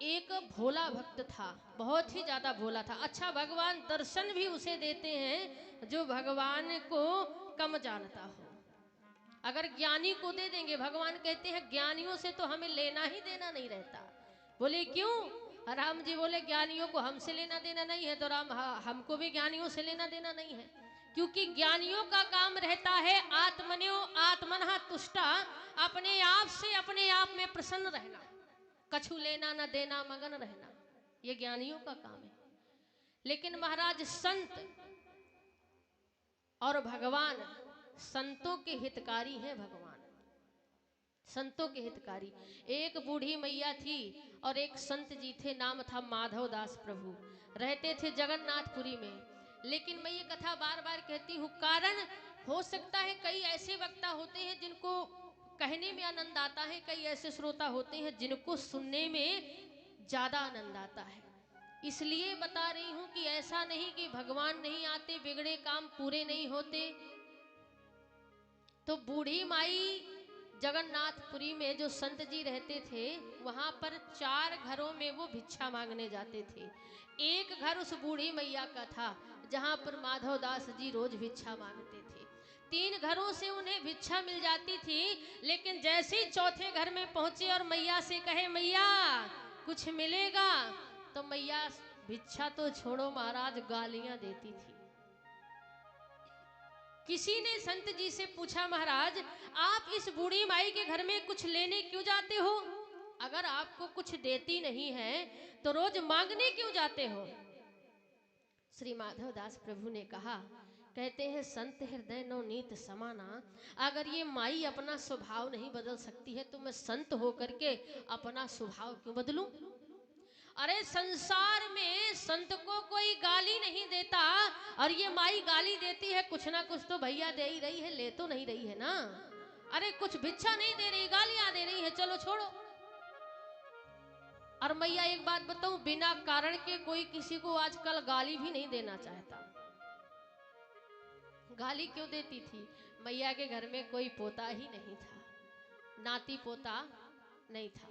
एक भोला भक्त था, बहुत ही ज्यादा भोला था। अच्छा, भगवान दर्शन भी उसे देते हैं जो भगवान को कम जानता हो। अगर ज्ञानी को दे देंगे, भगवान कहते हैं ज्ञानियों से तो हमें लेना ही देना नहीं रहता। बोले क्यों? राम जी बोले ज्ञानियों को हमसे लेना देना नहीं है, तो राम हमको भी ज्ञानियों से लेना देना नहीं है। क्योंकि ज्ञानियों का काम रहता है आत्मन्यो आत्मनः तुष्टा, अपने आप से अपने आप में प्रसन्न रहना, कछु लेना न देना, मगन रहना, ये ज्ञानियों का काम है। लेकिन महाराज संत और भगवान, संतों के हितकारी हैं भगवान, संतों के हितकारी। एक बूढ़ी मैया थी और एक संत जी थे, नाम था माधव दास प्रभु, रहते थे जगन्नाथपुरी में। लेकिन मैं ये कथा बार बार कहती हूँ, कारण हो सकता है कई ऐसे वक्ता होते हैं जिनको कहने में आनंद आता है, कई ऐसे श्रोता होते हैं जिनको सुनने में ज्यादा आनंद आता है। इसलिए बता रही हूं कि ऐसा नहीं कि भगवान नहीं आते, बिगड़े काम पूरे नहीं होते। तो बूढ़ी माई जगन्नाथपुरी में जो संत जी रहते थे, वहां पर 4 घरों में वो भिक्षा मांगने जाते थे। एक घर उस बूढ़ी मैया का था जहां पर माधव दास जी रोज भिक्षा मांगते थे। 3 घरों से उन्हें भिक्षा मिल जाती थी, लेकिन जैसे ही चौथे घर में पहुंचे और मैया से कहे मैया कुछ मिलेगा, तो मैया भिक्षा तो छोड़ो महाराज, गालियां देती थी। किसी ने संत जी से पूछा, महाराज आप इस बूढ़ी माई के घर में कुछ लेने क्यों जाते हो? अगर आपको कुछ देती नहीं है तो रोज मांगने क्यों जाते हो? श्री माधव दास प्रभु ने कहा, कहते हैं संत हृदय नवनीत समाना, अगर ये माई अपना स्वभाव नहीं बदल सकती है तो मैं संत होकर के अपना स्वभाव क्यों बदलूं? अरे संसार में संत को कोई गाली नहीं देता, और ये माई गाली देती है, कुछ ना कुछ तो भैया दे ही रही है, ले तो नहीं रही है ना। अरे कुछ भिक्षा नहीं दे रही, गालियां दे रही है, चलो छोड़ो। और मैया एक बात बताऊं, बिना कारण के कोई किसी को आजकल गाली भी नहीं देना चाहता। गाली क्यों देती थी? मैया के घर में कोई पोता ही नहीं था, नाती पोता नहीं था।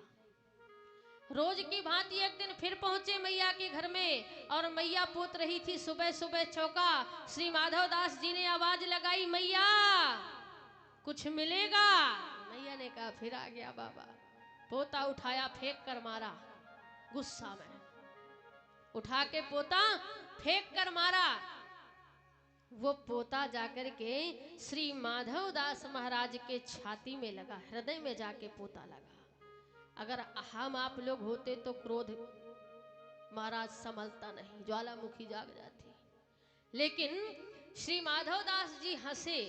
रोज की भांति एक दिन फिर पहुंचे मैया के घर में, और मैया पोत रही थी। सुबह सुबह चौका, श्री माधव दास जी ने आवाज लगाई, मैया कुछ मिलेगा? मैया ने कहा फिर आ गया बाबा। पोता उठाया, फेंक कर मारा, गुस्सा में उठा के पोता फेंक कर मारा। वो पोता जाकर के श्री माधव दास महाराज के छाती में लगा, हृदय में जाके पोता लगा। अगर हम आप लोग होते तो क्रोध महाराज संभलता नहीं, ज्वालामुखी जाग जाती। लेकिन श्री माधव दास जी हंसे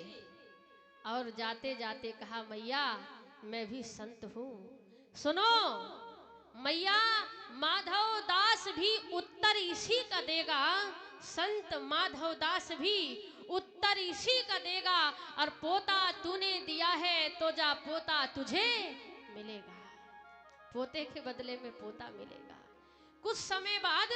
और जाते जाते कहा, मैया मैं भी संत हूं, सुनो मैया, माधव दास भी उत्तर इसी का देगा, संत माधव दास भी उत्तर इसी का देगा। और पोता तूने दिया है तो जा पोता तुझे मिलेगा, पोते के बदले में पोता मिलेगा। कुछ समय बाद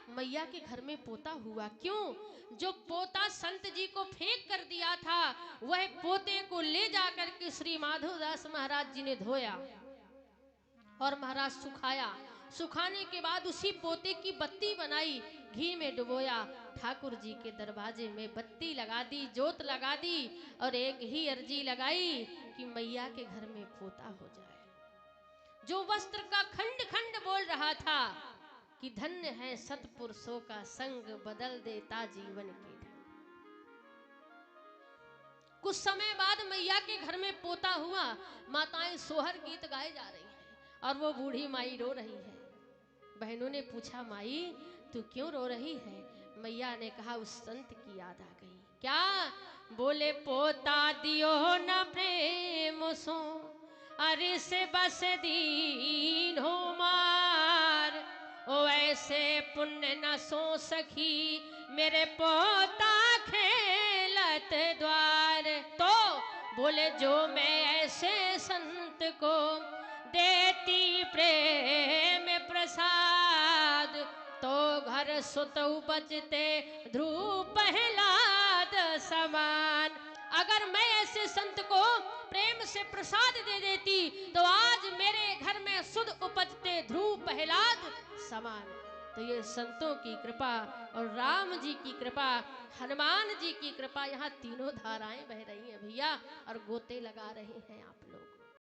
मैया के घर में पोता हुआ। क्यों? जो पोता संत जी को फेंक कर दिया था, वह पोते को ले जाकर के श्री माधवदास महाराज जी ने धोया और महाराज सुखाया। सुखाने के बाद उसी पोते की बत्ती बनाई, घी में डुबोया, ठाकुर जी के दरवाजे में बत्ती लगा दी, जोत लगा दी, और एक ही अर्जी लगाई कि मैया के घर में पोता हो जाए। जो वस्त्र का खंड खंड बोल रहा था कि धन्य है सतपुरुषों का संग, बदल देता जीवन के ढंग। कुछ समय बाद मैया के घर में पोता हुआ, माताएं सोहर गीत गाए जा रही हैं और वो बूढ़ी माई रो रही है। बहनों ने पूछा, माई तू क्यों रो रही है? मैया ने कहा, उस संत की याद आ गई। क्या? बोले पोता दियो न प्रेम सो, अरे से बस दीन हो मार, ओ ऐसे पुण्य न सो सखी मेरे पोता खेलत द्वार। तो बोले जो मैं ऐसे संत को देती प्रेम प्रसाद, तो घर सुत बचते ध्रुव प्रहलाद समान। अगर मैं ऐसे संत को प्रेम से प्रसाद दे देती तो आज मेरे घर में सुध उपजते ध्रुव प्रहलाद समान। तो ये संतों की कृपा और राम जी की कृपा, हनुमान जी की कृपा, यहाँ तीनों धाराएं बह रही हैं भैया और गोते लगा रहे हैं आप लोग।